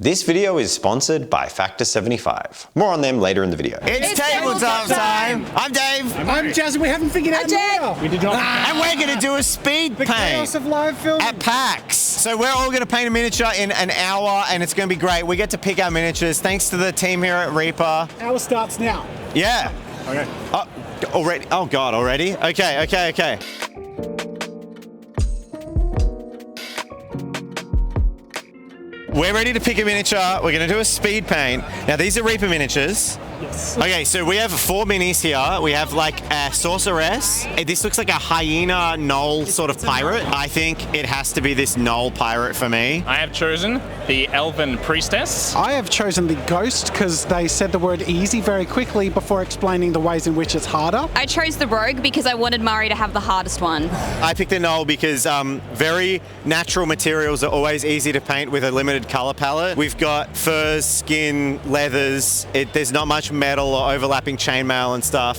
This video is sponsored by Factor 75. More on them later in the video. It's tabletop time. I'm Dave. I'm Jazz, and we haven't figured out Jen. We did not. And we're going to do a speed The paint chaos of live film. at PAX. So we're all going to paint a miniature in an hour, and it's going to be great. We get to pick our miniatures thanks to the team here at Reaper. Hour starts now. Yeah. Okay. Already? Oh, God, already? Okay. We're ready to pick a miniature. We're going to do a speed paint. Now, these are Reaper miniatures. Yes. Okay, so we have 4 minis here. We have like a sorceress. This looks like a hyena gnoll sort of pirate. I think it has to be this gnoll pirate for me. I have chosen the elven priestess. I have chosen the ghost because they said the word easy very quickly before explaining the ways in which it's harder. I chose the rogue because I wanted Murray to have the hardest one. I picked the gnoll because very natural materials are always easy to paint with a limited color palette. We've got furs, skin, leathers. There's not much metal or overlapping chainmail and stuff.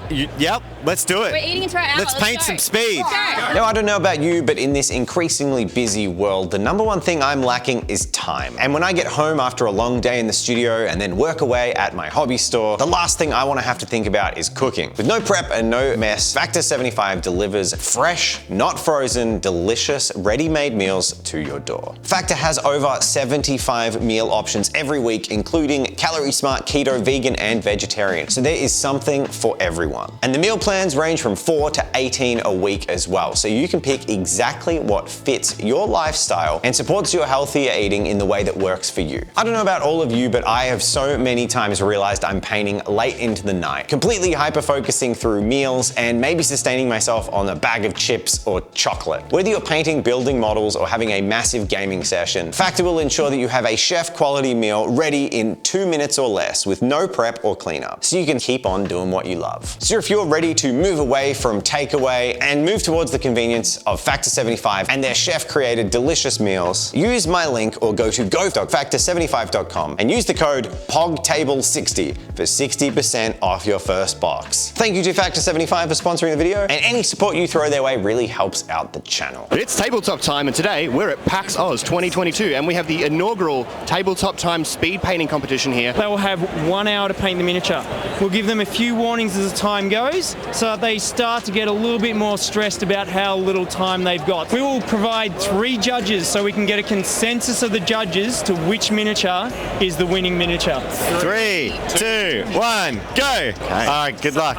Yep, let's do it. We're eating into our hour. Let's paint some speed. Now, I don't know about you, but in this increasingly busy world, the number one thing I'm lacking is time. And when I get home after a long day in the studio and then work away at my hobby store, the last thing I want to have to think about is cooking. With no prep and no mess, Factor 75 delivers fresh, not frozen, delicious, ready-made meals to your door. Factor has over 75 meal options every week, including calorie smart, keto, vegan, and vegetarian. So there is something for everyone. And the meal plans range from 4 to 18 a week as well. So you can pick exactly what fits your lifestyle and supports your healthier eating in the way that works for you. I don't know about all of you, but I have so many times realized I'm painting late into the night, completely hyper-focusing through meals and maybe sustaining myself on a bag of chips or chocolate. Whether you're painting, building models, or having a massive gaming session, Factor will ensure that you have a chef-quality meal ready in 2 minutes or less with no prep or cleanup, so you can keep on doing what you love. So if you're ready to move away from takeaway and move towards the convenience of Factor 75 and their chef-created delicious meals, use my link or go to go.factor75.com and use the code POGTABLE60 for 60% off your first box. Thank you to Factor 75 for sponsoring the video, and any support you throw their way really helps out the channel. It's Tabletop Time, and today we're at PAX Oz 2022, and we have the inaugural Tabletop Time speed painting competition here. They will have 1 hour to paint the miniature. We'll give them a few warnings as the time goes, so that they start to get a little bit more stressed about how little time they've got. We will provide 3 judges so we can get a consensus of the judges to which miniature is the winning miniature. 3, 2, 1, go! Okay. All right, good luck.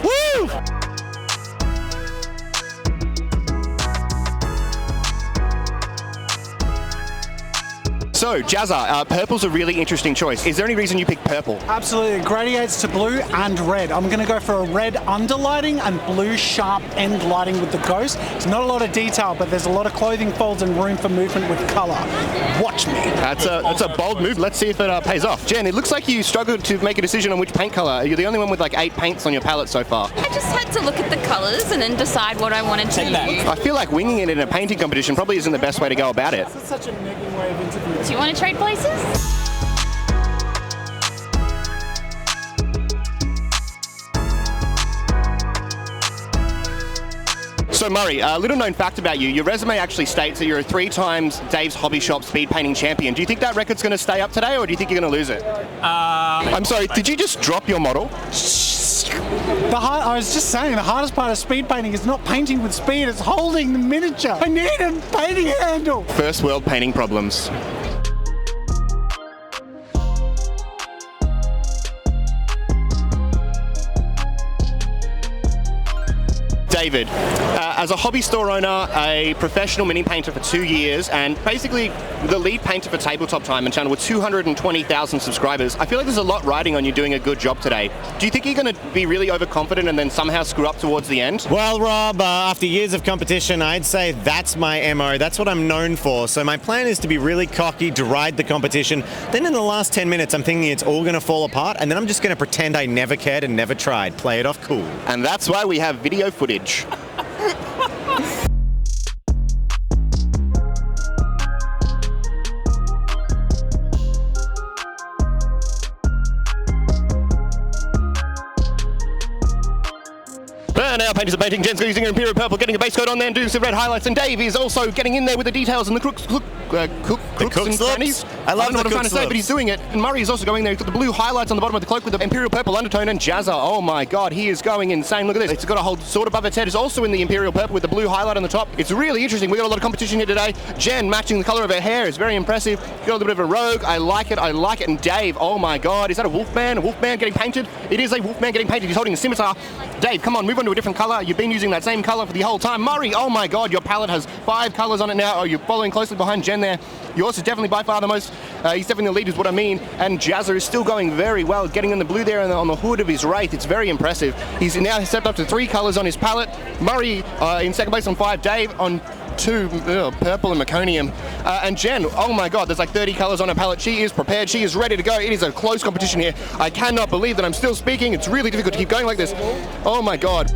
Woo! So, Jazza, purple's a really interesting choice. Is there any reason you picked purple? Absolutely, it gradiates to blue and red. I'm going to go for a red underlighting and blue sharp end lighting with the ghost. It's not a lot of detail, but there's a lot of clothing folds and room for movement with color. Watch me. That's a bold move. Let's see if it pays off. Jen, it looks like you struggled to make a decision on which paint color. You're the only one with like 8 paints on your palette so far. I just had to look at the colours and then decide what I wanted to use. I feel like winging it in a painting competition probably isn't the best way to go about it. That's such a negging way of interviewing. Do you want to trade places? So Murray, a little known fact about you, your resume actually states that you're a 3 times Dave's Hobby Shop speed painting champion. Do you think that record's going to stay up today, or do you think you're going to lose it? I'm sorry, did you just drop your model? I was just saying, the hardest part of speed painting is not painting with speed, it's holding the miniature. I need a painting handle. First world painting problems. David, as a hobby store owner, a professional mini painter for 2 years, and basically the lead painter for Tabletop Time and channel with 220,000 subscribers, I feel like there's a lot riding on you doing a good job today. Do you think you're going to be really overconfident and then somehow screw up towards the end? Well, Rob, after years of competition, I'd say that's my MO. That's what I'm known for. So my plan is to be really cocky, to ride the competition. Then in the last 10 minutes, I'm thinking it's all going to fall apart, and then I'm just going to pretend I never cared and never tried. Play it off cool. And that's why we have video footage. Now painters are painting. Jen's using her Imperial Purple, getting a base coat on there and doing some red highlights. And Dave is also getting in there with the details and the crooks. crooks and looks. crannies. I love don't know what I'm trying to say, but he's doing it. And Murray is also going there. He's got the blue highlights on the bottom of the cloak with the imperial purple undertone, and Jazza, oh my god, he is going insane. Look at this. It's got a whole sword above its head. It's also in the imperial purple with the blue highlight on the top. It's really interesting. We got a lot of competition here today. Jen matching the color of her hair is very impressive. Got a little bit of a rogue. I like it. And Dave, oh my god, is that a wolfman? A wolfman getting painted? It is a wolfman getting painted. He's holding a scimitar. Dave, come on, move on to a different color. You've been using that same color for the whole time. Murray, oh my god, your palette has 5 colors on it now. Oh, you're following closely behind Jen there. Yours is definitely by far the most, he's definitely the lead is what I mean. And Jazza is still going very well, getting in the blue there and on the hood of his Wraith. It's very impressive. He's now stepped up to 3 colors on his palette. Murray in second place on 5. Dave on 2, purple and meconium. And Jen, oh my god, there's like 30 colors on her palette. She is prepared. She is ready to go. It is a close competition here. I cannot believe that I'm still speaking. It's really difficult to keep going like this. Oh my god.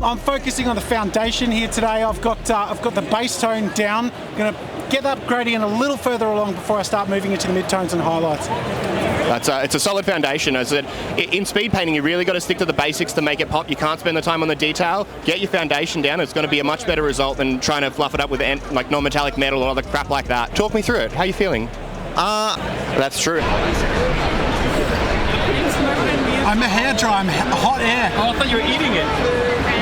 I'm focusing on the foundation here today. I've got the base tone down. I'm going to get that gradient a little further along before I start moving into the mid-tones and highlights. It's a solid foundation. As I said, in speed painting, you really got to stick to the basics to make it pop. You can't spend the time on the detail. Get your foundation down. It's going to be a much better result than trying to fluff it up with like non-metallic metal or other crap like that. Talk me through it. How are you feeling? That's true. I'm a hairdryer. I'm hot air. Oh, I thought you were eating it.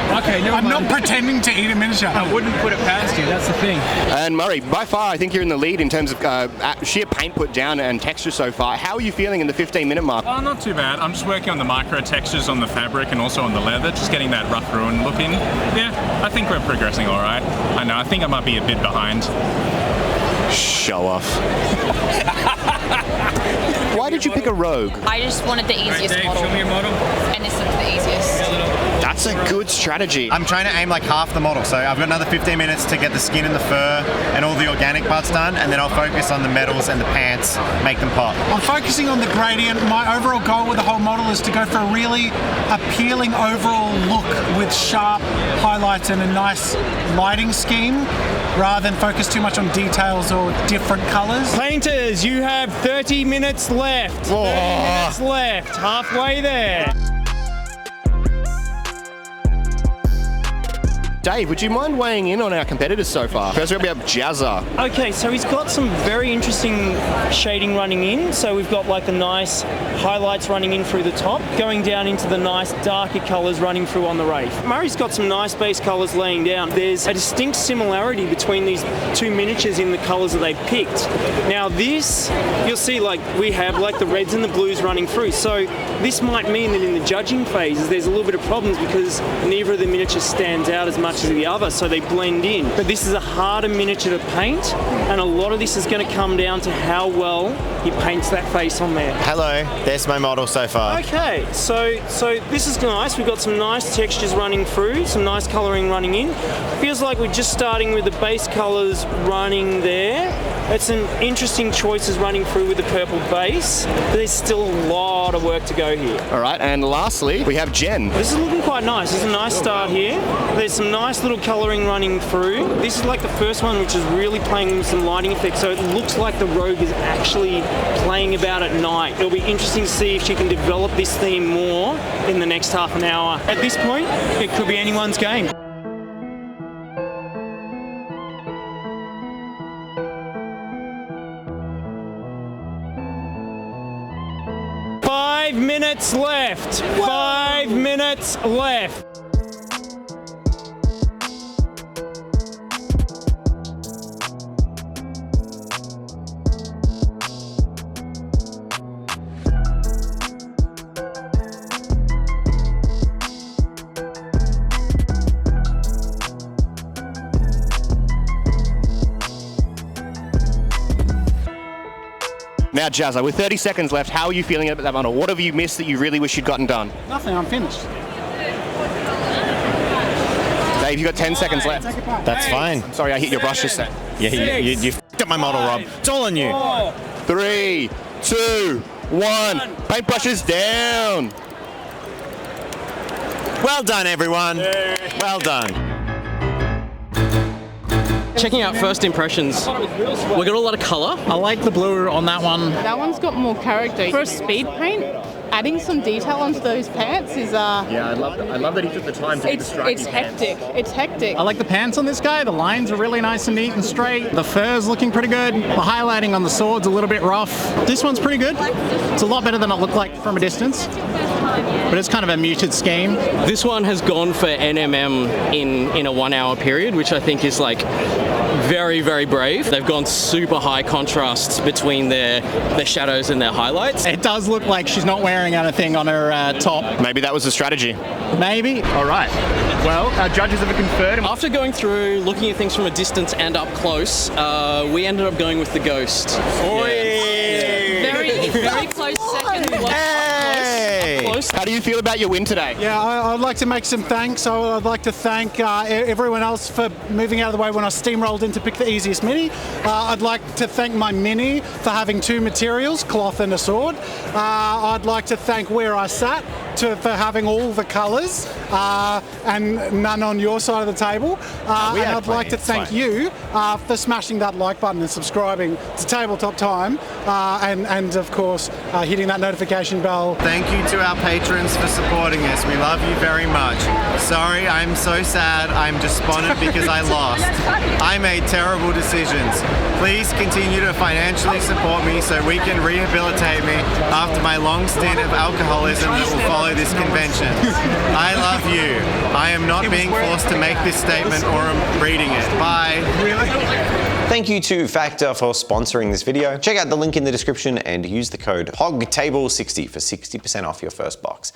Okay, never I'm mind. not pretending to eat a miniature. I wouldn't put it past you, that's the thing. And Murray, by far, I think you're in the lead in terms of sheer paint put down and texture so far. How are you feeling in the 15-minute mark? Oh, not too bad. I'm just working on the micro textures on the fabric and also on the leather, just getting that rough ruin look in. Yeah, I think we're progressing all right. I know, I think I might be a bit behind. Show off. Why did you pick a rogue? I just wanted the easiest Dave, model. show me a model. And this one's the easiest. That's a good strategy. I'm trying to aim like half the model, so I've got another 15 minutes to get the skin and the fur and all the organic parts done, and then I'll focus on the metals and the pants, make them pop. I'm focusing on the gradient. My overall goal with the whole model is to go for a really appealing overall look with sharp highlights and a nice lighting scheme, rather than focus too much on details or different colors. Painters, you have 30 minutes left. 30 minutes left. Halfway there. Dave, would you mind weighing in on our competitors so far? First, we have Jazza. Okay, so he's got some very interesting shading running in. So we've got like the nice highlights running in through the top, going down into the nice darker colours running through on the Wraith. Murray's got some nice base colours laying down. There's a distinct similarity between these 2 miniatures in the colours that they picked. Now this, you'll see like we have like the reds and the blues running through. So this might mean that in the judging phases there's a little bit of problems because neither of the miniatures stands out as much as the other, so they blend in. But this is a harder miniature to paint, and a lot of this is going to come down to how well he paints that face on there. Hello, there's my model so far. Okay, so this is nice. We've got some nice textures running through, some nice colouring running in. Feels like we're just starting with the base colours running there. It's an interesting choices running through with the purple base, but there's still a lot of work to go here. All right, and lastly, we have Jen. This is looking quite nice. This is a nice start here. There's some nice little colouring running through. This is like the first one, which is really playing with some lighting effects, so it looks like the rogue is actually playing about at night. It'll be interesting to see if she can develop this theme more in the next half an hour. At this point, it could be anyone's game. Five minutes left. 5 minutes left. Now, Jazza, with 30 seconds left, how are you feeling about that model? What have you missed that you really wish you'd gotten done? Nothing, I'm finished. Dave, you've got 10 seconds left. That's fine. I'm sorry, I hit your brush just then. Yeah, you f***ed up my model, Rob. It's all on you. 3, 2, 1. Paintbrushes down. Well done, everyone. Well done. Checking out first impressions, we got a lot of colour. I like the blue on that one. That one's got more character. For a speed paint, adding some detail onto those pants is Yeah, I love that he took the time to do the striking it's hectic. pants. It's hectic. I like the pants on this guy. The lines are really nice and neat and straight. The fur's looking pretty good. The highlighting on the sword's a little bit rough. This one's pretty good. It's a lot better than it looked like from a distance. But it's kind of a muted scheme. This one has gone for NMM in a 1 hour period, which I think is like very, very brave. They've gone super high contrast between their shadows and their highlights. It does look like she's not wearing anything on her top. Maybe that was the strategy. Maybe. All right. Well, our judges have conferred. After going through, looking at things from a distance and up close, we ended up going with the ghost. Very close second. How do you feel about your win today? Yeah, I'd like to make some thanks. I'd like to thank everyone else for moving out of the way when I steamrolled in to pick the easiest mini. I'd like to thank my mini for having 2 materials, cloth and a sword. I'd like to thank where I sat for having all the colours and none on your side of the table. And I'd like to thank you for smashing that like button and subscribing to Tabletop Time and of course hitting that notification bell. Thank you to our patrons for supporting us. We love you very much. Sorry, I'm so sad. I'm despondent because I lost. I made terrible decisions. Please continue to financially support me so we can rehabilitate me after my long stint of alcoholism that will follow this convention. I love you. I am not being forced to make this statement or I'm reading it. Bye. Really? Thank you to Factor for sponsoring this video. Check out the link in the description and use the code HOGTABLE60 for 60% off your first box.